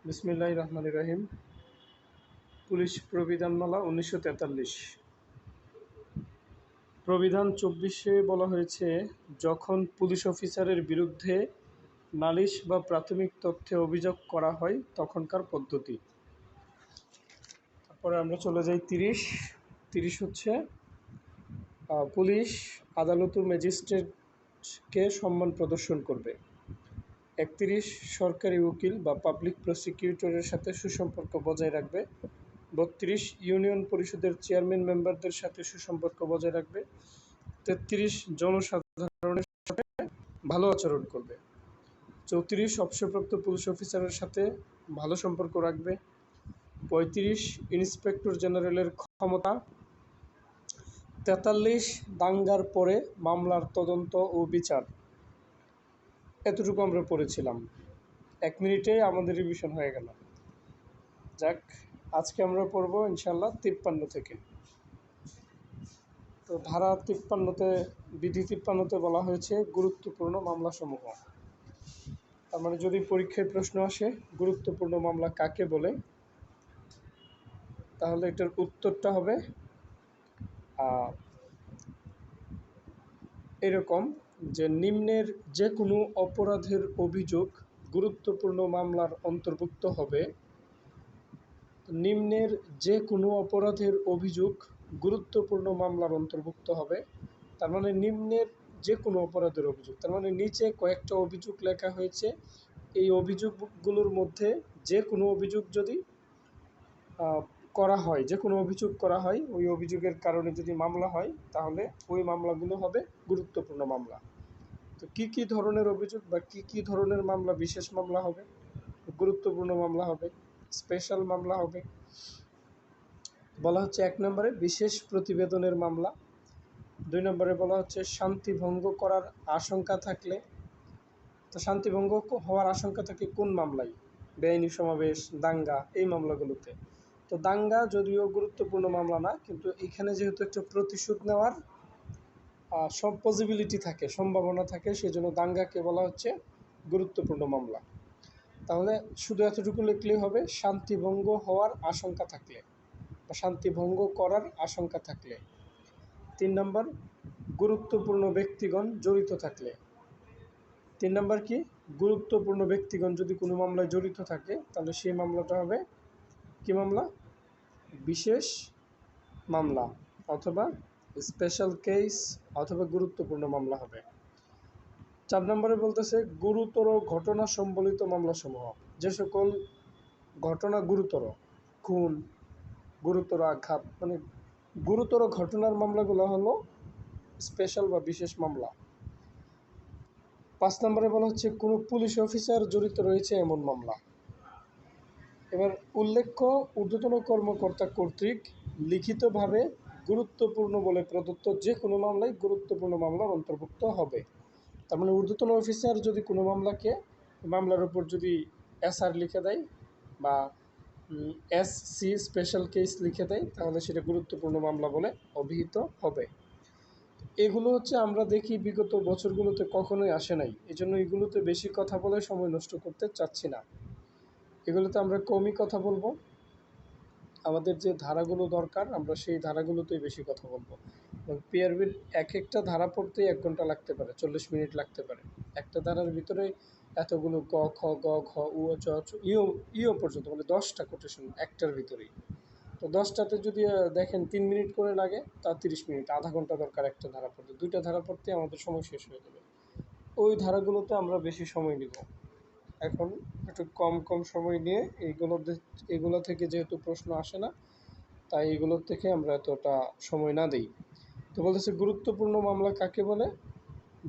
বিসমিল্লাহির রহমানির রহিম। পুলিশ প্রবিধানমালা 1943 প্রবিধান 24-এ বলা হয়েছে, যখন পুলিশ অফিসারের বিরুদ্ধে নালিশ বা প্রাথমিক তথ্যে অভিযোগ করা হয় তখনকার পদ্ধতি। তারপরে আমরা চলে যাই 30 হচ্ছে পুলিশ আদালত ও ম্যাজিস্ট্রেটকে সম্মান প্রদর্শন করবে। 31 সরকারি উকিল বা পাবলিক প্রসিকিউটরের সাথে সুসম্পর্ক বজায় রাখবে। 32 ইউনিয়ন পরিষদের চেয়ারম্যান মেম্বারদের সাথে সুসম্পর্ক বজায় রাখবে। 33 জনসাধারণের সাথে ভালো আচরণ করবে। 34 অবসরপ্রাপ্ত পুলিশ অফিসারের সাথে ভালো সম্পর্ক রাখবে। 35 ইন্সপেক্টর জেনারেলের ক্ষমতা। 43 দাঙ্গার পরে মামলার তদন্ত ও বিচার। এতটুকু আমরা পড়েছিলাম, 1 মিনিটে আমাদের রিভিশন হয়ে গেল। যাক, আজকে আমরা পড়ব ইনশাল্লাহ 53 থেকে। তো ধারা 53-তে বিধি 53-তে বলা হয়েছে গুরুত্বপূর্ণ মামলাসমূহ। তার মানে যদি পরীক্ষায় প্রশ্ন আসে গুরুত্বপূর্ণ মামলা কাকে বলে, তাহলে এটার উত্তরটা হবে এরকম যে নিম্নের যে কোনো অপরাধের অভিযোগ গুরুত্বপূর্ণ মামলার অন্তর্ভুক্ত হবে। নিম্নের যে কোনো অপরাধের অভিযোগ গুরুত্বপূর্ণ মামলার অন্তর্ভুক্ত হবে। তার মানে নিম্নের যে কোনো অপরাধের অভিযোগ, তার মানে নিচে কয়েকটা অভিযোগ লেখা হয়েছে। এই অভিযোগগুলোর মধ্যে যে কোনো অভিযোগ যদি করা হয়, যে কোনো অভিযোগ করা হয়, ওই অভিযোগের কারণে যদি মামলা হয় তাহলে ওই মামলাগুলো হবে গুরুত্বপূর্ণ মামলা। তো কি কি ধরনের অভিযোগ বা কি কি ধরনের মামলা বিশেষ মামলা হবে, গুরুত্বপূর্ণ মামলা হবে, স্পেশাল মামলা হবে? বলা হচ্ছে 1 নম্বরে বিশেষ প্রতিবেদনের মামলা। 2 নম্বরে বলা হচ্ছে শান্তি ভঙ্গ করার আশঙ্কা থাকলে। তো শান্তি ভঙ্গ হওয়ার আশঙ্কা থাকে কোন মামলায়? বেআইনি সমাবেশ, দাঙ্গা, এই মামলাগুলোতে। তো দাঙ্গা যদিও গুরুত্বপূর্ণ মামলা না, কিন্তু এখানে যেহেতু একটা প্রতিশোধ নেওয়ার সব পসিবিলিটি থাকে, সম্ভাবনা থাকে, সেজন্য দাঙ্গাকে বলা হচ্ছে গুরুত্বপূর্ণ মামলা। তাহলে শুধু এতটুকু লিখলেই হবে, শান্তি ভঙ্গ হওয়ার আশঙ্কা থাকলে বা শান্তি ভঙ্গ করার আশঙ্কা থাকলে। 3 নম্বর গুরুত্বপূর্ণ ব্যক্তিগণ জড়িত থাকলে। 3 নম্বর কি? গুরুত্বপূর্ণ ব্যক্তিগণ যদি কোনো মামলায় জড়িত থাকে তাহলে সেই মামলাটা হবে কি মামলা? বিশেষ মামলা অথবা স্পেশাল কেস অথবা গুরুত্বপূর্ণ মামলা হবে। 4 নম্বরে বলতেছে গুরুতর ঘটনা সম্বলিত মামলাসমূহ। যে সকল ঘটনা গুরুতর, খুন, গুরুতর আঘাত, মানে গুরুতর ঘটনার মামলাগুলো হলো স্পেশাল বা বিশেষ মামলা। 5 নম্বরে বলা হচ্ছে কোনো পুলিশ অফিসার জড়িত রয়েছে এমন মামলা। এবার উল্লেখ্য ঊর্ধ্বতন কর্মকর্তা কর্তৃক লিখিতভাবে গুরুত্বপূর্ণ বলে প্রদত্ত যে কোনো মামলায় গুরুত্বপূর্ণ মামলার অন্তর্ভুক্ত হবে। তার মানে ঊর্ধ্বতন অফিসার যদি কোনো মামলার উপর যদি SR লিখে দেয় বা SC স্পেশাল কেস লিখে দেয় তাহলে সেটা গুরুত্বপূর্ণ মামলা বলে অভিহিত হবে। এগুলো হচ্ছে আমরা দেখি বিগত বছরগুলোতে কখনোই আসে নাই, এজন্য এগুলোতে বেশি কথা বলে সময় নষ্ট করতে চাচ্ছি না। এগুলোতে আমরা কমই কথা বলবো, আমাদের যে ধারাগুলো দরকার আমরা সেই ধারাগুলোতেই বেশি কথা বলবো। পিআরবির একটা ধারা পড়তেই 1 ঘন্টা লাগতে পারে, 40 মিনিট লাগতে পারে। একটা ধারার ভিতরে এতগুলো ক, খ, গ, ঘ, উ, চ, ইও পর্যন্ত, মানে 10টা কোটেশন একটার ভিতরেই। তো 10টাতে যদি দেখেন 3 মিনিট করে লাগে, তা 30 মিনিট, আধা ঘন্টা দরকার একটা ধারা পড়তে। 2টা ধারা পড়তে আমাদের সময় শেষ হয়ে যাবে। ওই ধারাগুলোতে আমরা বেশি সময় নিব। এখন একটু কম সময় নিয়ে এগুলো থেকে যেহেতু প্রশ্ন আসে না, তাই এগুলোর থেকে আমরা এতটা সময় না দিই। তো বলতেছে গুরুত্বপূর্ণ মামলা কাকে বলে?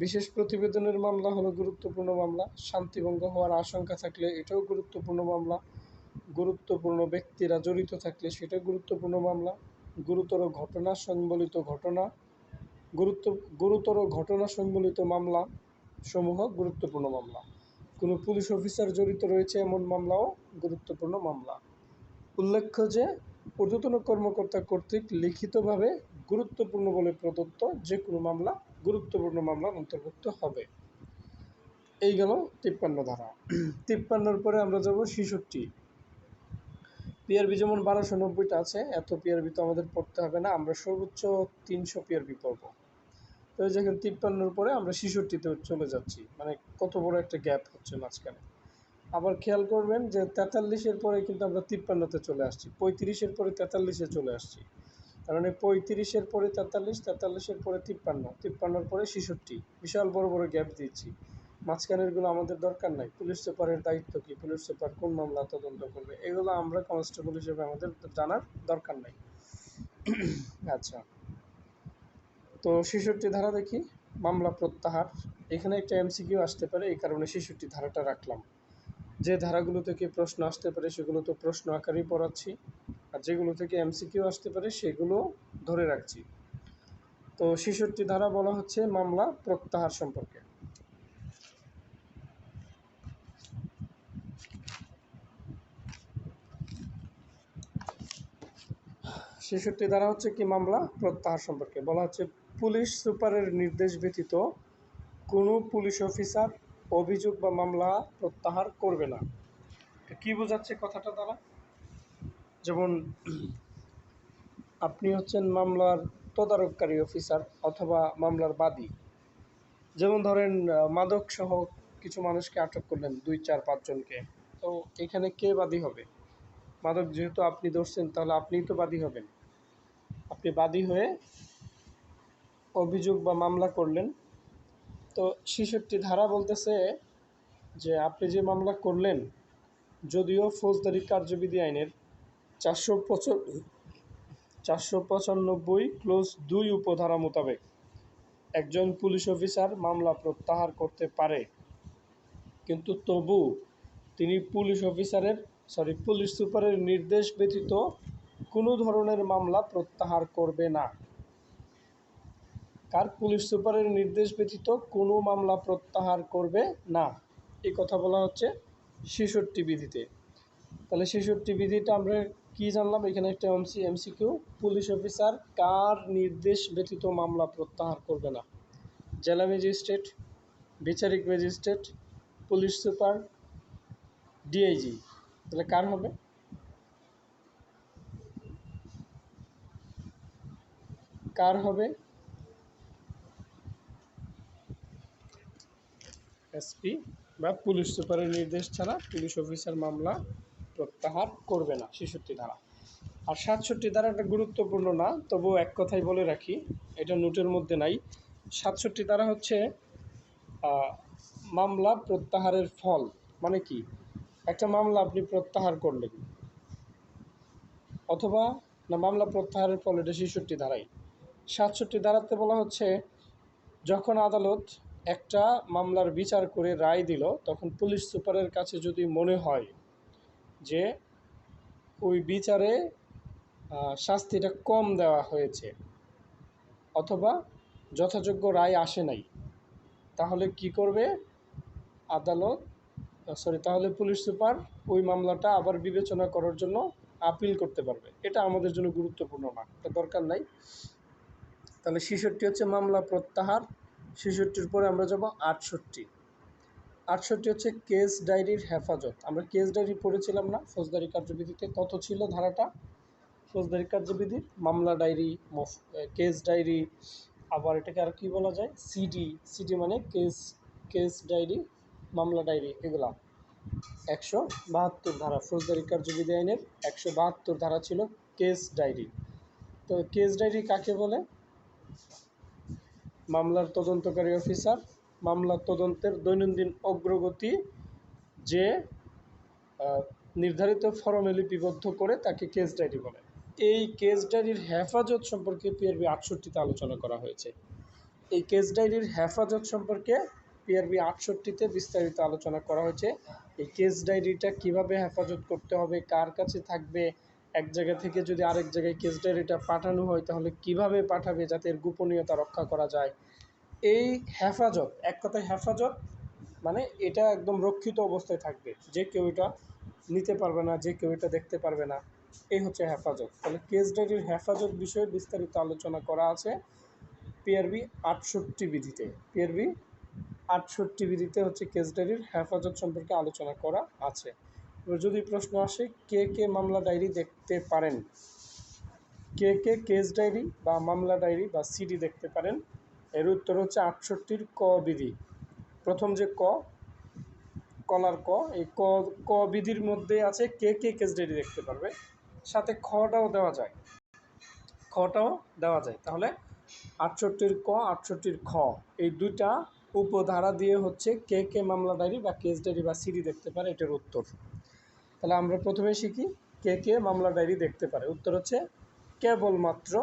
বিশেষ প্রতিবেদনের মামলা হলো গুরুত্বপূর্ণ মামলা। শান্তিভঙ্গ হওয়ার আশঙ্কা থাকলে এটাও গুরুত্বপূর্ণ মামলা। গুরুত্বপূর্ণ ব্যক্তিরা জড়িত থাকলে সেটা গুরুত্বপূর্ণ মামলা। গুরুতর ঘটনা সংবলিত মামলা সমূহ গুরুত্বপূর্ণ মামলা। কোনো পুলিশ অফিসার জড়িত রয়েছে এমন মামলাও গুরুত্বপূর্ণ মামলা। উল্লেখ্য যে ঊর্ধ্বতন কর্মকর্তা কর্তৃক লিখিতভাবে গুরুত্বপূর্ণ বলে প্রদত্ত যে কোনো মামলা গুরুত্বপূর্ণ মামলার অন্তর্ভুক্ত হবে। এই গেল 53 ধারা। 53-র পরে আমরা যাব 66। পিআরবি যেমন 1290টা আছে, এত পিআরবি তো আমাদের পড়তে হবে না, আমরা সর্বোচ্চ 300 পিআরবি পড়ব। তো এই যেখানে 53-র পরে আমরা 66-তে চলে যাচ্ছি, মানে কত বড় একটা গ্যাপ হচ্ছে মাঝখানে। আবার খেয়াল করবেন যে 43-এর পরে কিন্তু আমরা 53-তে চলে আসছি, 35-এর পরে 43-এ চলে আসছি। তার মানে 35-এর পরে 43, 43-এর পরে 53, 53-র পরে 66, বিশাল বড় বড় গ্যাপ দিচ্ছি। মাঝখানেরগুলো আমাদের দরকার নাই। পুলিশ সুপারের দায়িত্ব কী, পুলিশ সুপার কোন মামলা তদন্ত করবে, এগুলো আমরা কনস্টেবল হিসেবে আমাদের জানার দরকার নাই। আচ্ছা, তো 66 ধারা দেখি, মামলা প্রত্যাহার। এখানে একটা এমসিকিউ আসতে পারে, এই কারণে 66 ধারাটা রাখলাম। যে ধারাগুলো থেকে প্রশ্ন আসতে পারে সেগুলো তো প্রশ্ন আকারেই পড়াচ্ছি, আর যেগুলো থেকে এমসিকিউ আসতে পারে সেগুলো ধরে রাখছি। তো 66 ধারা বলা হচ্ছে মামলা প্রত্যাহার সম্পর্কে। 66 ধারা হচ্ছে কি, মামলা প্রত্যাহার সম্পর্কে বলা হচ্ছে পুলিশ সুপারের নির্দেশ ব্যতীত কোনো পুলিশ অফিসার অভিযোগ বা মামলা প্রত্যাহার করবে না। কি বোঝাচ্ছে কথাটা দ্বারা? যেমন আপনি হচ্ছেন মামলার তদারককারী অফিসার অথবা মামলার বাদী। যেমন ধরেন মাদক সহ কিছু মানুষকে আটক করলেন, 2, 4, 5 জনকে, তো এখানে কে বাদী হবে? মাদক যেহেতু আপনি ধরছেন, তাহলে আপনিই তো বাদী হবেন। আপনি বাদী হয়ে অভিযোগ বা মামলা করলেন। তো 66 ধারা বলতেছে যে আপনি যে মামলা করলেন, যদিও ফৌজদারি কার্যবিধি আইনের 495 ক্লোজ 2 উপধারা মোতাবেক একজন পুলিশ অফিসার মামলা প্রত্যাহার করতে পারে, কিন্তু তবু তিনি পুলিশ সুপারের নির্দেশ ব্যতীত কোনো ধরনের মামলা প্রত্যাহার করবে না। পুলিশ সুপারের নির্দেশ ব্যতীত কোনো মামলা প্রত্যাহার করবে না, এই কথা বলা হচ্ছে 66 বিধিতে। তাহলে 66 বিধিটা আমরা কি জানলাম? এখানে একটা এমসিকিউ, পুলিশ অফিসার কার নির্দেশ ব্যতীত মামলা প্রত্যাহার করবে না? জেলা ম্যাজিস্ট্রেট, বিচারিক ম্যাজিস্ট্রেট, পুলিশ সুপার, ডিআইজি। তাহলে কার হবে? কার হবে? এসপি বা পুলিশ সুপারের নির্দেশ ছাড়া পুলিশ অফিসার মামলা প্রত্যাহার করবে না, 66 ধারা। আর 67 ধারাটা গুরুত্বপূর্ণ না, তবুও এক কথাই বলে রাখি, এটা নোটের মধ্যে নাই। 67 ধারা হচ্ছে মামলা প্রত্যাহারের ফল। মানে কি, একটা মামলা আপনি প্রত্যাহার করলেন, অথবা না, মামলা প্রত্যাহারের ফল, এটা 66 ধারাই। 67 ধারাতে বলা হচ্ছে যখন আদালত একটা মামলার বিচার করে রায় দিল, তখন পুলিশ সুপারের কাছে যদি মনে হয় যে ওই বিচারে শাস্তিটা কম দেওয়া হয়েছে অথবা যথাযোগ্য রায় আসে নাই, তাহলে কি করবে তাহলে পুলিশ সুপার ওই মামলাটা আবার বিবেচনা করার জন্য আপিল করতে পারবে। এটা আমাদের জন্য গুরুত্বপূর্ণ না, এটা দরকার নাই। তাহলে 66 হচ্ছে মামলা প্রত্যাহার। 66-র পরে আমরা যাব 68। 68 হচ্ছে কেস ডায়েরির হেফাজত। আমরা কেস ডায়েরি পড়েছিলাম না ফৌজদারি কার্যবিধিতে? কত ছিল ধারাটা ফৌজদারি কার্যবিধির? মামলা ডায়েরি, কেস ডায়েরি, আবার এটাকে আর কি বলা যায়, সিডি মানে কেস ডায়েরি, মামলা ডায়েরি, এগুলা 172 ধারা ফৌজদারি কার্যবিধি আইনের 172 ধারা ছিল কেস ডায়েরি। তো কেস ডায়েরি কাকে বলে? মামলার তদন্তকারী অফিসার মামলার তদন্তের দৈনন্দিন অগ্রগতি যে নির্ধারিত ফরমে লিপিবদ্ধ করে তাকে কেস ডায়েরি বলে। এই কেস ডায়েরির হেফাজত সম্পর্কে পিআরবি 68-তে আলোচনা করা হয়েছে। এই কেস ডায়েরির হেফাজত সম্পর্কে পিআরবি 68-তে বিস্তারিত আলোচনা করা হয়েছে। এই কেস ডায়েরিটা কিভাবে হেফাজত করতে হবে, কার কাছে থাকবে, এক জায়গা থেকে যদি আরেক জায়গায় কেস ডায়েরিটা পাঠানো হয় তাহলে কিভাবে পাঠাবে যাতে এর গোপনীয়তা রক্ষা করা যায়। এই হেফাজত, এক কথায় হেফাজত মানে এটা একদম রক্ষিত অবস্থায় থাকবে, যে কেউ এটা নিতে পারবে না, যে কেউ এটা দেখতে পারবে না, এই হচ্ছে হেফাজত। তাহলে কেস ডায়েরির হেফাজত বিষয়ে বিস্তারিত আলোচনা করা আছে পিআরবি 68 বিধিতে। পিআরবি 68 বিধিতে হচ্ছে কেস ডায়েরির হেফাজত সম্পর্কে আলোচনা করা আছে। এবার যদি প্রশ্ন আসে কে কে মামলা ডায়েরি দেখতে পারেন, কে কে কেস ডায়েরি বা মামলা ডায়েরি বা সিডি দেখতে পারেন, এর উত্তর হচ্ছে 68 ক বিধি। প্রথম যে কলার এই ক বিধির মধ্যে আছে কে কে কেস ডায়েরি দেখতে পারবে, সাথে খটাও দেওয়া যায়, তাহলে 68 ক 68 খ এই দুইটা উপধারা দিয়ে হচ্ছে কে কে মামলা ডায়েরি বা কেস ডায়েরি বা সিডি দেখতে পারে, এটার উত্তর। তাহলে আমরা প্রথমে শিখি কে কে মামলা ডায়েরি দেখতে পারে। উত্তর হচ্ছে কেবলমাত্র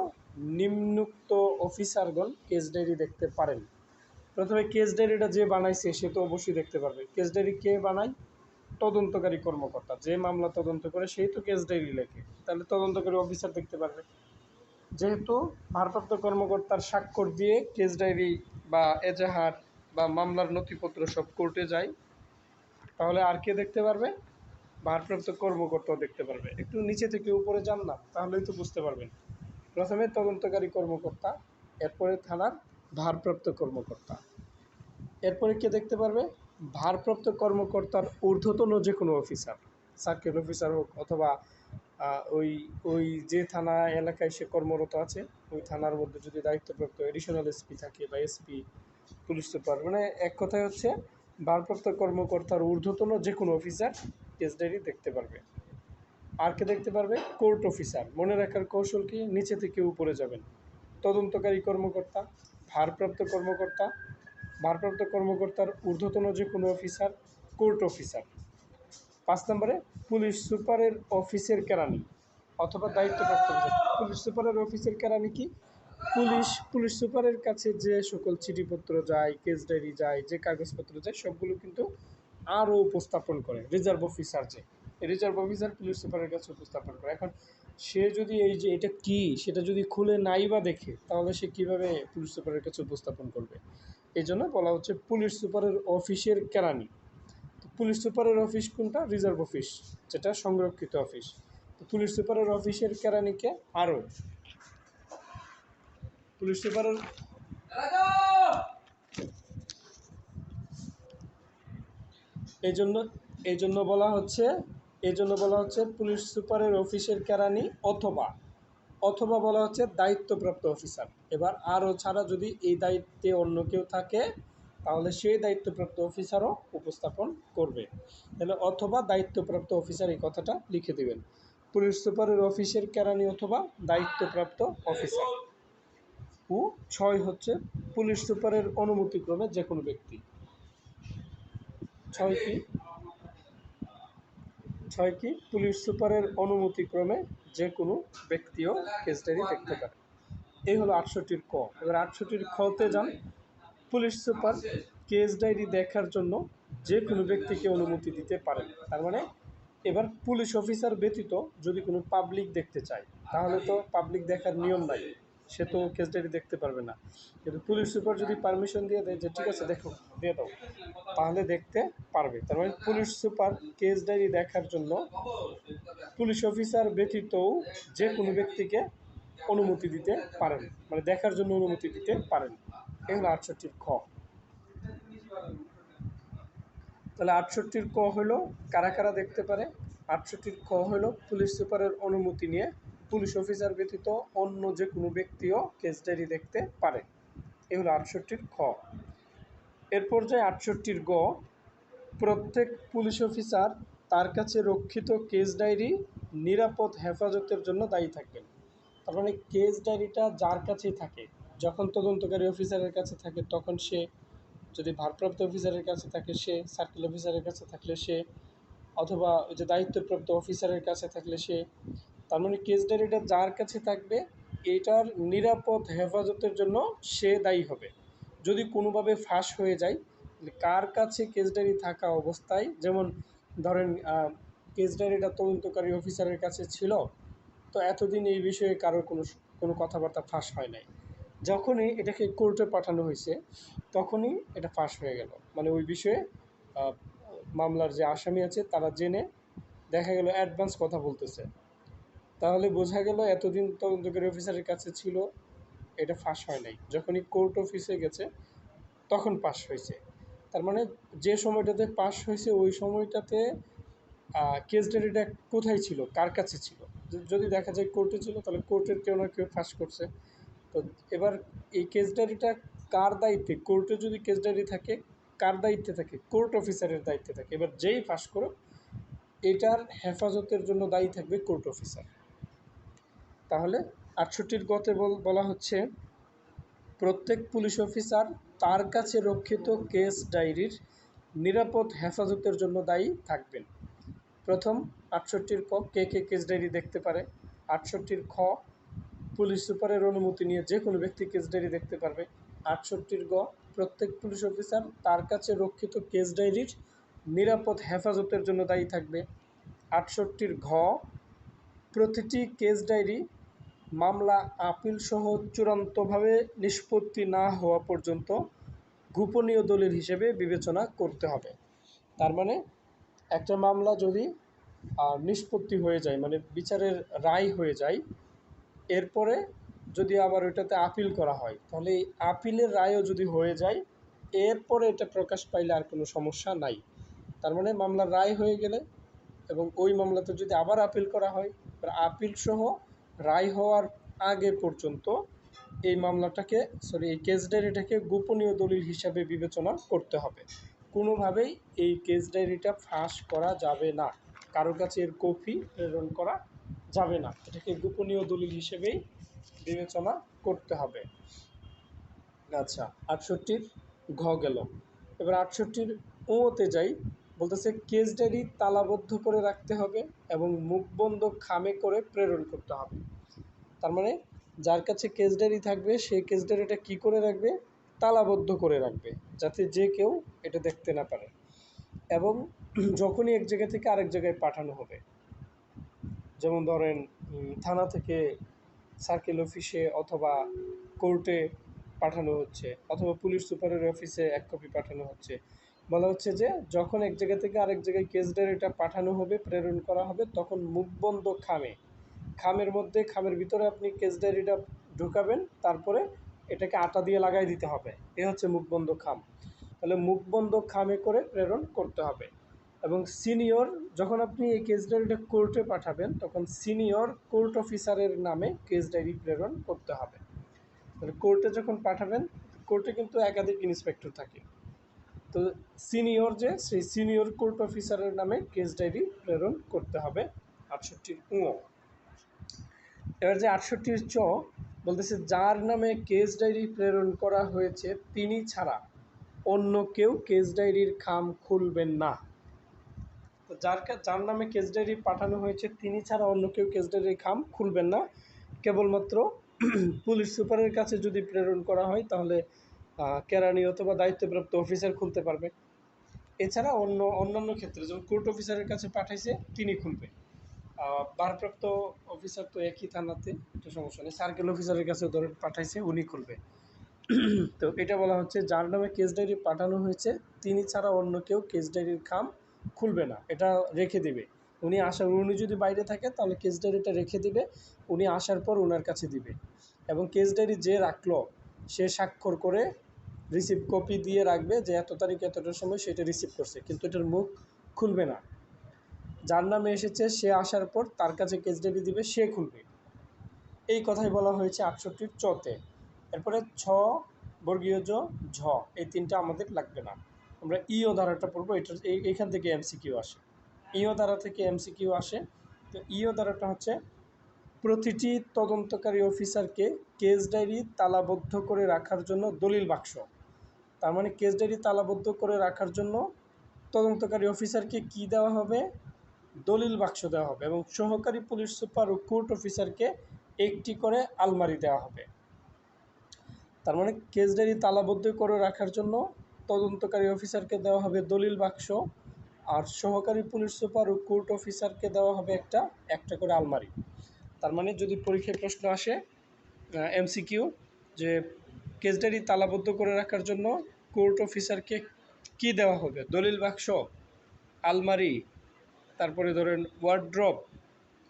নিম্নোক্ত অফিসারগণ কেস ডায়েরি দেখতে পারেন। প্রথমে কেস ডায়েরিটা যে বানাইছে সে তো অবশ্যই দেখতে পারবে। কেস ডায়েরি কে বানায়? তদন্তকারী কর্মকর্তা, যে মামলা তদন্ত করে সেই তো কেস ডায়েরি লেখে, তাহলে তদন্তকারী অফিসার দেখতে পারবে। যেহেতু ভারপ্রাপ্ত কর্মকর্তার স্বাক্ষর দিয়ে কেস ডায়েরি বা এজাহার বা মামলার নথিপত্র সব কোর্টে যায়, তাহলে আর কে দেখতে পারবে? ভারপ্রাপ্ত কর্মকর্তাও দেখতে পারবে। একটু নিচে থেকে উপরে যান না, তাহলেই তো বুঝতে পারবেন। প্রথমে তদন্তকারী কর্মকর্তা, এরপরে থানার ভারপ্রাপ্ত কর্মকর্তা, এরপরে কে দেখতে পারবে? ভারপ্রাপ্ত কর্মকর্তার ঊর্ধ্বতন যে কোনো অফিসার, সার্কেল অফিসার হোক অথবা ওই ওই যে থানা এলাকায় সে কর্মরত আছে ওই থানার মধ্যে যদি দায়িত্বপ্রাপ্ত এডিশনাল এসপি থাকে বা এসপি, পুলিশ সুপার, মানে এক কথায় হচ্ছে ভারপ্রাপ্ত কর্মকর্তার ঊর্ধ্বতন যে কোনো অফিসার কেস ডায়েরি দেখতে পারবে। আর কে দেখতে পারবে? Court officer. মনে রাখার কৌশল কি? নিচে থেকে উপরে যাবেন। তদন্তকারী কর্মকর্তা, ভারপ্রাপ্ত কর্মকর্তা, ভারপ্রাপ্ত কর্মকর্তার ঊর্ধ্বতন যে কোনো অফিসার, কোর্ট অফিসার। 5 নম্বরে পুলিশ সুপারের অফিসের কেরানি অথবা দায়িত্বপ্রাপ্ত অফিসার। পুলিশ সুপারের অফিসের কেরানি কি? পুলিশ সুপারের কাছে যে সকল চিঠিপত্র যায়, কেস ডায়েরি যায়, যে কাগজপত্র যায় সবগুলো কিন্তু আরও উপস্থাপন করে রিজার্ভ অফিসার। যে রিজার্ভ অফিসার পুলিশ সুপারের কাছে উপস্থাপন করে। এখন সে যদি এই যে এটা কি সেটা যদি খুলে নাই বা দেখে, তাহলে সে কীভাবে পুলিশ সুপারের কাছে উপস্থাপন করবে? এই জন্য বলা হচ্ছে পুলিশ সুপারের অফিসের কেরানি। পুলিশ সুপারের অফিস কোনটা? রিজার্ভ অফিস, যেটা সংরক্ষিত অফিস। তো পুলিশ সুপারের অফিসের কেরানিকে আরও পুলিশ সুপারের এই জন্য বলা হচ্ছে পুলিশ সুপারের অফিসের কেরানি অথবা বলা হচ্ছে দায়িত্বপ্রাপ্ত অফিসার। এবার আরও ছাড়া যদি এই দায়িত্বে অন্য কেউ থাকে তাহলে সেই দায়িত্বপ্রাপ্ত অফিসারও উপস্থাপন করবে। তাহলে অথবা দায়িত্বপ্রাপ্ত অফিসার এই কথাটা লিখে দেবেন। পুলিশ সুপারের অফিসের কেরানি অথবা দায়িত্বপ্রাপ্ত অফিসার। ও 6 হচ্ছে পুলিশ সুপারের অনুমতিক্রমে যে কোনো ব্যক্তি। 6 কি পুলিশ সুপারের অনুমতিক্রমে যে কোনো ব্যক্তিও কেস ডায়েরি দেখতে পারে। এই হলো 68 ক। এবার 68 খতে যান। পুলিশ সুপার কেস ডায়েরি দেখার জন্য যে কোনো ব্যক্তিকে অনুমতি দিতে পারেন। তার মানে এবার পুলিশ অফিসার ব্যতীত যদি কোনো পাবলিক দেখতে চায় তাহলে তো পাবলিক দেখার নিয়ম নাই, সে তো কেস ডায়েরি দেখতে পারবে না। কিন্তু পুলিশ সুপার যদি পারমিশন দিয়ে দেয় যে ঠিক আছে দেখো দিয়ে দাও, তাহলে দেখতে পারবে। তার মানে পুলিশ সুপার কেস ডায়েরি দেখার জন্য পুলিশ অফিসার ব্যতীতও যে কোনো ব্যক্তিকে অনুমতি দিতে পারেন, মানে দেখার জন্য অনুমতি দিতে পারেন। এগুলো 68 খ। তাহলে 68 ক হলো কারা কারা দেখতে পারে? 68 খ হলো পুলিশ সুপারের অনুমতি নিয়ে পুলিশ অফিসার ব্যতীত অন্য যে কোনো ব্যক্তিও কেস ডায়েরি দেখতে পারে। এই হলো 68 খ। এরপর যায় 68 গ। প্রত্যেক পুলিশ অফিসার তার কাছে রক্ষিত কেস ডায়েরি নিরাপদ হেফাজতের জন্য দায়ী থাকবেন। তার মানে কেস ডায়েরিটা যার কাছেই থাকে, যখন তদন্তকারী অফিসারের কাছে থাকে তখন সে, যদি ভারপ্রাপ্ত অফিসারের কাছে থাকে সে, সার্কেল অফিসারের কাছে থাকলে সে, অথবা ওই যে দায়িত্বপ্রাপ্ত অফিসারের কাছে থাকলে সে। তার মানে কেস ডায়েরিটা যার কাছে থাকবে এটার নিরাপদ হেফাজতের জন্য সে দায়ী হবে। যদি কোনোভাবে ফাঁস হয়ে যায়, কার কাছে কেস ডায়েরি থাকা অবস্থায়, যেমন ধরেন কেস ডায়েরিটা তদন্তকারী অফিসারের কাছে ছিল, তো এতদিন এই বিষয়ে কারোর কোনো কথাবার্তা ফাঁস হয় নাই। যখনই এটাকে কোর্টে পাঠানো হয়েছে তখনই এটা ফাঁস হয়ে গেল, মানে ওই বিষয়ে মামলার যে আসামি আছে তারা জেনে দেখা গেল অ্যাডভান্স কথা বলতেছে, তাহলে বোঝা গেল এতদিন তদন্তকারী অফিসারের কাছে ছিল, এটা ফাঁস হয় নাই। যখনই কোর্ট অফিসে গেছে তখন পাস হয়েছে। তার মানে যে সময়টাতে পাস হয়েছে ওই সময়টাতে কেস ডায়েরিটা কোথায় ছিল, কার কাছে ছিল। যদি দেখা যায় কোর্টে ছিল, তাহলে কোর্টের কেউ না কেউ ফাঁস করছে। তো এবার এই কেস ডায়েরিটা কার দায়িত্বে, কোর্টে যদি কেস ডায়েরি থাকে কার দায়িত্বে থাকে, কোর্ট অফিসারের দায়িত্বে থাকে। এবার যেই ফাঁস করো এটার হেফাজতের জন্য দায়ী থাকবে কোর্ট অফিসার। তাহলে ৬৮ গতে বলা হচ্ছে প্রত্যেক পুলিশ অফিসার তার কাছে রক্ষিত কেস ডায়েরির নিরাপদ হেফাজতের জন্য দায়ী থাকবেন। প্রথম ৬৮ ক, কে কে কেস ডায়েরি দেখতে পারে। ৬৮ খ, পুলিশ সুপারের অনুমতি নিয়ে যে কোনো ব্যক্তি কেস ডায়েরি দেখতে পারবে। ৬৮ গ, প্রত্যেক পুলিশ অফিসার তার কাছে রক্ষিত কেস ডায়েরির নিরাপদ হেফাজতের জন্য দায়ী থাকবে। ৬৮ ঘ, প্রতিটি কেস ডায়েরি মামলা আপিল সহ চূড়ান্তভাবে নিষ্পত্তি না হওয়া পর্যন্ত গোপনীয় দলিল হিসেবে বিবেচনা করতে হবে। তার মানে একটা মামলা যদি নিষ্পত্তি হয়ে যায়, মানে বিচারের রায় হয়ে যায়, এরপরে যদি আবার ওইটাতে আপিল করা হয়, তাহলে এই আপিলের রায়ও যদি হয়ে যায়, এরপরে এটা প্রকাশ পাইলে আর কোনো সমস্যা নাই। তার মানে মামলার রায় হয়ে গেলে এবং ওই মামলাতে যদি আবার আপিল করা হয়, আপিল সহ রায় হওয়ার আগে পর্যন্ত এই মামলাটাকে এই কেস ডায়েরিটাকে গোপনীয় দলিল হিসাবে বিবেচনা করতে হবে। কোনোভাবেই এই কেস ডায়েরিটা ফাঁস করা যাবে না, কারো কাছে এর কপি প্রেরণ করা যাবে না, এটাকে গোপনীয় দলিল হিসেবেই বিবেচনা করতে হবে। আচ্ছা, ৬৮ ঘ গেল। এবার ৬৮ ওতে যাই, বলতেছে কেস ডায়েরি তালাবদ্ধ করে রাখতে হবে এবং মুখবন্ধ খামে করে প্রেরণ করতে হবে। তার মানে যার কাছে কেস ডায়েরি থাকবে সেই কেস ডায়েরিটা কী করে রাখবে, তালাবদ্ধ করে রাখবে, যাতে যে কেউ এটা দেখতে না পারে। এবং যখনই এক জায়গা থেকে আরেক জায়গায় পাঠানো হবে, যেমন ধরেন থানা থেকে সার্কেল অফিসে অথবা কোর্টে পাঠানো হচ্ছে, অথবা পুলিশ সুপারের অফিসে এক কপি পাঠানো হচ্ছে, বলা হচ্ছে যে যখন এক জায়গা থেকে আরেক জায়গায় কেস ডায়েরিটা পাঠানো হবে, প্রেরণ করা হবে, তখন মুখবন্ধ খামের মধ্যে, খামের ভিতরে আপনি কেস ডায়েরিটা ঢুকাবেন, তারপরে এটাকে আটা দিয়ে লাগাই দিতে হবে। এ হচ্ছে মুখবন্ধ খাম। তাহলে মুখবন্ধ খামে করে প্রেরণ করতে হবে। এবং সিনিয়র, যখন আপনি এই কেস ডায়েরিটা কোর্টে পাঠাবেন, তখন সিনিয়র কোর্ট অফিসারের নামে কেস ডায়েরি প্রেরণ করতে হবে। তাহলে কোর্টে যখন পাঠাবেন, কোর্টে কিন্তু একাধিক ইন্সপেক্টর থাকে, তো সিনিয়র সেই সিনিয়র কোর্ট অফিসারের নামে কেস ডায়েরি প্রেরণ করতে হবে। ৬৮ ও। এবার যে ৬৮ চ বলতেছে যার নামে কেস ডায়েরি প্রেরণ করা হয়েছে তিনি ছাড়া অন্য কেউ কেস ডায়েরির খাম খুলবেন না। তো যার নামে কেস ডায়েরি পাঠানো হয়েছে তিনি ছাড়া অন্য কেউ কেস ডায়েরির খাম খুলবেন না। কেবলমাত্র পুলিশ সুপারের কাছে যদি প্রেরণ করা হয়, তাহলে কেরানি অথবা দায়িত্বপ্রাপ্ত অফিসার খুলতে পারবে। এছাড়া অন্যান্য ক্ষেত্রে যেমন কোর্ট অফিসারের কাছে পাঠাইছে তিনি খুলবে, ভারপ্রাপ্ত অফিসার তো একই থানাতে, এটা সমস্যা নেই, সার্কেল অফিসারের কাছে ধরে পাঠাইছে উনি খুলবে। তো এটা বলা হচ্ছে যার নামে কেস ডায়েরি পাঠানো হয়েছে তিনি ছাড়া অন্য কেউ কেস ডায়েরির খাম খুলবে না, এটা রেখে দিবে। উনি যদি বাইরে থাকে তাহলে কেস ডায়েরিটা রেখে দিবে, উনি আসার পর ওনার কাছে দিবে। এবং কেস ডায়েরি যে রাখলো সে স্বাক্ষর করে রিসিভ কপি দিয়ে রাখবে যে এত তারিখ এতটার সময় সেটা রিসিভ করছে, কিন্তু এটার মুখ খুলবে না। যার নামে এসেছে সে আসার পর তার কাছে কেস ডায়েরি দিবে, সে খুলবে। এই কথাই বলা হয়েছে ৬৮ চতে। এরপরে ছ বর্গীয় ঝ, এই তিনটা আমাদের লাগবে না, আমরা ইও ধারাটা পড়বো। এইখান থেকে এমসিকিউ আসে, ইও ধারা থেকে এমসিকিউ আসে। তো ইও ধারাটা হচ্ছে প্রতিটি তদন্তকারী অফিসারকে কেস ডায়েরি তালাবদ্ধ করে রাখার জন্য দলিল বাক্স। তার মানে কেস ডায়েরি তালাবদ্ধ করে রাখার জন্য তদন্তকারী অফিসারকে কি দেওয়া হবে, দলিল বাক্স দেওয়া হবে। এবং সহকারী পুলিশ সুপার ও কোর্ট অফিসারকে একটি করে আলমারি দেওয়া হবে। তার মানে কেস ডায়েরি তালাবদ্ধ করে রাখার জন্য তদন্তকারী অফিসারকে দেওয়া হবে দলিল বাক্স, আর সহকারী পুলিশ সুপার ও কোর্ট অফিসারকে দেওয়া হবে একটা করে আলমারি। তার মানে যদি পরীক্ষায় প্রশ্ন আসে এমসিকিউ, যে কেস ডায়েরি তালাবদ্ধ করে রাখার জন্য কোর্ট অফিসারকে কি দেওয়া হবে, দলিল বাক্স, আলমারি, তারপরে ধরেন ওয়ার্ড্রপ,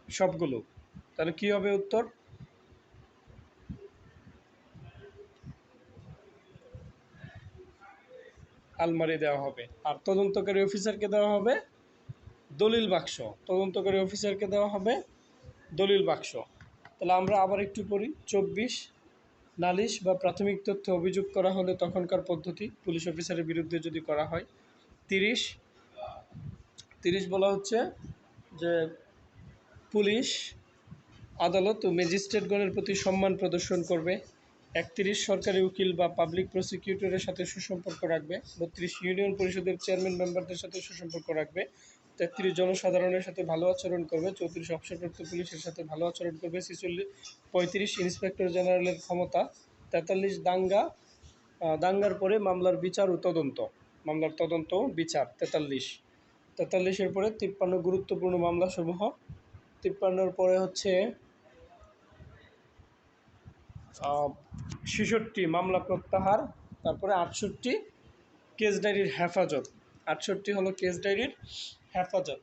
সবগুলো, তাহলে কী হবে উত্তর? আলমারি দেওয়া হবে। আর তদন্তকারী অফিসারকে দেওয়া হবে দলিল বাক্স, তদন্তকারী অফিসারকে দেওয়া হবে দলিল বাক্স। তাহলে আমরা আবার একটু পড়ি। 24 নালিশ বা প্রাথমিক তথ্যে অভিযোগ করা হলে তখনকার পদ্ধতি পুলিশ অফিসারের বিরুদ্ধে যদি করা হয়। 30 বলা হচ্ছে যে পুলিশ আদালত ও ম্যাজিস্ট্রেটগণের প্রতি সম্মান প্রদর্শন করবে। 31 সরকারি উকিল বা পাবলিক প্রসিকিউটরের সাথে সুসম্পর্ক রাখবে। 32 ইউনিয়ন পরিষদের চেয়ারম্যান মেম্বারদের সাথে সুসম্পর্ক রাখবে। 33 জনসাধারণের সাথে ভালো আচরণ করবে। 34 অবসরপ্রাপ্ত পুলিশের সাথে ভালো আচরণ করবে। 35 ইন্সপেক্টর জেনারেলের ক্ষমতা। 43 দাঙ্গার পরে মামলার বিচার ও তদন্ত, মামলার তদন্ত বিচার। 43-এর পরে 53 গুরুত্বপূর্ণ মামলাসমূহ। 53-র পরে হচ্ছে 66 মামলা প্রত্যাহার। তারপরে 68 কেস ডায়েরির হেফাজত। 68 হলো কেস ডায়েরির হেফাজত।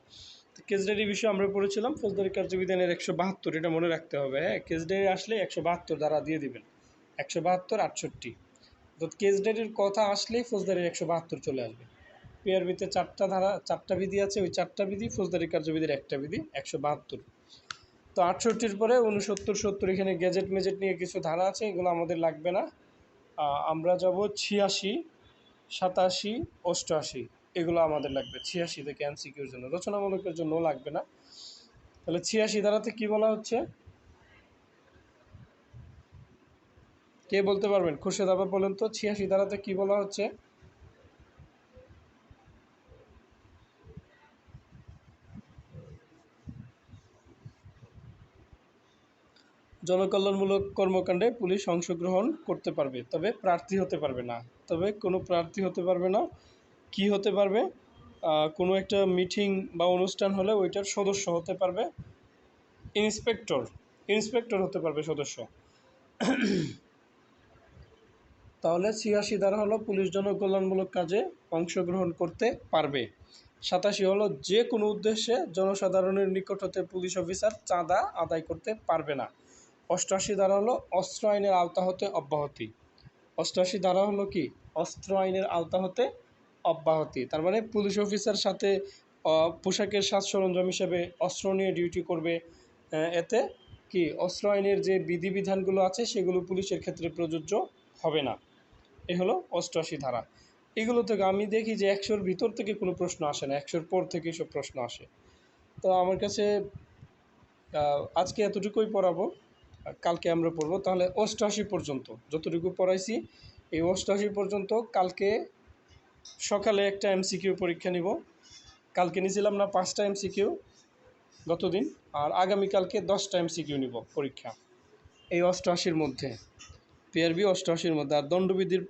তো কেস ডায়েরির বিষয়ে আমরা পড়েছিলাম ফৌজদারি কার্যবিধানের 172, এটা মনে রাখতে হবে। হ্যাঁ, কেস ডায়েরি আসলে 172 দ্বারা দিয়ে দিবেন, 172, 68। তো কেস ডায়েরির কথা আসলেই ফৌজদারির 172 চলে আসবে। পিআরবিতে 4টা ধারা, 4টা বিধি আছে, ওই 4টা বিধি ফৌজদারি কার্যবিধির একটা বিধি, 172। তো 68-র পরে 69, 70 এখানে গ্যাজেট মেজেট নিয়ে কিছু ধারা আছে, এগুলো আমাদের লাগবে না। আমরা যাব 86, 87, 88, এগুলো আমাদের লাগবে 86 থেকে এমসিকিউর জন্য, রচনামূলকের জন্য লাগবে না। তাহলে 86 ধারাতে কি বলা হচ্ছে, কে বলতে পারবেন? খুরশেদ আবার বলেন তো, 86 ধারাতে কি বলা হচ্ছে? জনকল্যাণমূলক কর্মকাণ্ডে পুলিশ অংশগ্রহণ করতে পারবে, তবে প্রার্থী হতে পারবে না। তবে কোনো প্রার্থী হতে পারবে না, কি হতে পারবে? কোনো একটা মিটিং বা অনুষ্ঠান হলে ওইটার সদস্য হতে পারবে। ইন্সপেক্টর হতে পারবে সদস্য। তাহলে 86 ধারা হলো পুলিশ জনকল্যাণমূলক কাজে অংশগ্রহণ করতে পারবে। 87 হলো যে কোনো উদ্দেশ্যে জনসাধারণের নিকট হতে পুলিশ অফিসার চাঁদা আদায় করতে পারবে না। 88 ধারা হলো অস্ত্র আইনের আওতা হতে অব্যাহতি। 88 ধারা হলো কি? অস্ত্র আইনের আওতা হতে অব্যাহতি। তার মানে পুলিশ অফিসার সাথে পোশাকের সাজ সরঞ্জাম হিসেবে অস্ত্র নিয়ে ডিউটি করবে। এতে কি অস্ত্র আইনের যে বিধিবিধানগুলো আছে সেগুলো পুলিশের ক্ষেত্রে প্রযোজ্য হবে না। এ হলো 88 ধারা। এগুলো থেকে আমি দেখি যে 100-র ভিতর থেকে কোনো প্রশ্ন আসে না, 100-র পর থেকে সব প্রশ্ন আসে। তো আমার কাছে আজকে এতটুকুই পড়াবো, কালকে আমরা পড়বো। তাহলে 88 পর্যন্ত যতটুকু পড়াইছি, এই 88 পর্যন্ত কালকে সকালে একটা এমসিকিউ পরীক্ষা নিব। কালকে নিয়েছিলাম না 5টা এমসিকিউ গতদিন, আর আগামীকালকে 10টা এমসিকিউ নিব পরীক্ষা এই 88-র মধ্যে, পিআরবি 88-র মধ্যে। আর দণ্ডবিধির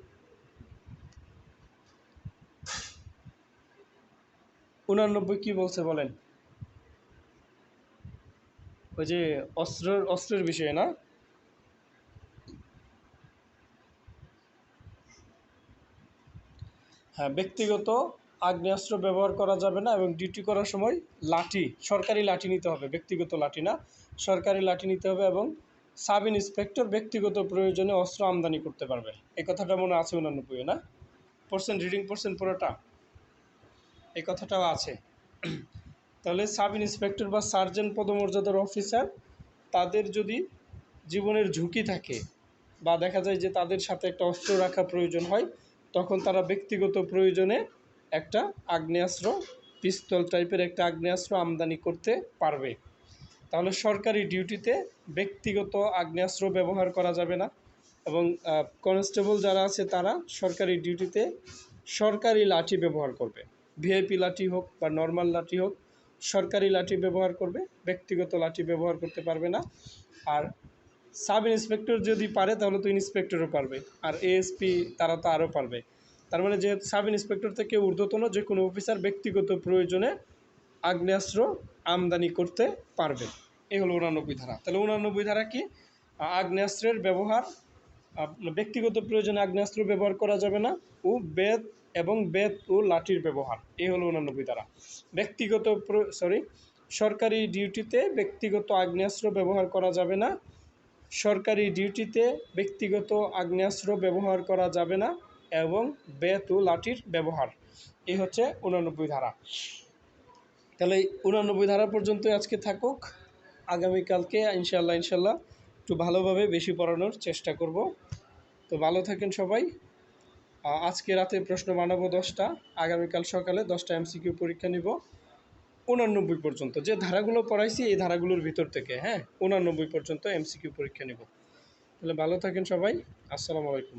89 কি বলছে বলেন? ওই যে অস্ত্রের বিষয়ে না? হ্যাঁ, ব্যক্তিগত আগ্নেয়াস্ত্র ব্যবহার করা যাবে না এবং ডিউটি করার সময় লাঠি, সরকারি লাঠি নিতে হবে, ব্যক্তিগত লাঠি না, সরকারি লাঠি নিতে হবে। এবং সাব ইন্সপেক্টর ব্যক্তিগত প্রয়োজনে অস্ত্র আমদানি করতে পারবে। এই কথাটা মনে আছে 89-এ না? রিডিং পড়ছেন পুরোটা? এই কথাটাও আছে। তাহলে সাব ইন্সপেক্টর বা সার্জেন্ট পদমর্যাদার অফিসার, তাদের যদি জীবনের ঝুঁকি থাকে বা দেখা যায় যে তাদের সাথে একটা অস্ত্র রাখা প্রয়োজন হয়, তখন তারা ব্যক্তিগত প্রয়োজনে একটা আগ্নেয়াস্ত্র, পিস্তল টাইপের একটা আগ্নেয়াস্ত্র আমদানি করতে পারবে। তাহলে সরকারি ডিউটিতে ব্যক্তিগত আগ্নেয়াস্ত্র ব্যবহার করা যাবে না। এবং কনস্টেবল যারা আছে তারা সরকারি ডিউটিতে সরকারি লাঠি ব্যবহার করবে, ভিআইপি লাঠি হোক বা নর্মাল লাঠি হোক, সরকারি লাঠি ব্যবহার করবে, ব্যক্তিগত লাঠি ব্যবহার করতে পারবে না। আর সাব ইন্সপেক্টর যদি পারে তাহলে তো ইন্সপেক্টরও পারবে, আর এএসপি তারা তো আরও পারবে। তার মানে যে সাব ইন্সপেক্টর থেকে ঊর্ধ্বতন যে কোনো অফিসার ব্যক্তিগত প্রয়োজনে আগ্নেয়াস্ত্র আমদানি করতে পারবে। এই হলো 89 ধারা। তাহলে 89 ধারা কি? আগ্নেয়াস্ত্রের ব্যবহার, ব্যক্তিগত প্রয়োজনে আগ্নেয়াস্ত্র ব্যবহার করা যাবে না, ও বেত ও লাঠির ব্যবহার। এই হলো 89 ধারা। সরকারি ডিউটিতে ব্যক্তিগত আগ্নেয়াস্ত্র ব্যবহার করা যাবে না, সরকারি ডিউটিতে ব্যক্তিগত আগ্নেয়াস্ত্র ব্যবহার করা যাবে না, এবং বেত ও লাঠির ব্যবহার। এই হচ্ছে 89 ধারা। তাহলে এই 89 ধারা পর্যন্তই আজকে থাকুক। আগামীকালকে ইনশাল্লাহ একটু ভালোভাবে বেশি পড়ানোর চেষ্টা করব। তো ভালো থাকেন সবাই। আজকে রাতে প্রশ্ন বানাবো 10টা, আগামীকাল সকালে 10টা এমসিকিউ পরীক্ষা নিব 89 পর্যন্ত। যে ধারাগুলো পড়াইছি এই ধারাগুলোর ভিতর থেকে, হ্যাঁ, 89 পর্যন্ত এমসিকিউ পরীক্ষা নিব। তাহলে ভালো থাকেন সবাই। আসসালামু আলাইকুম।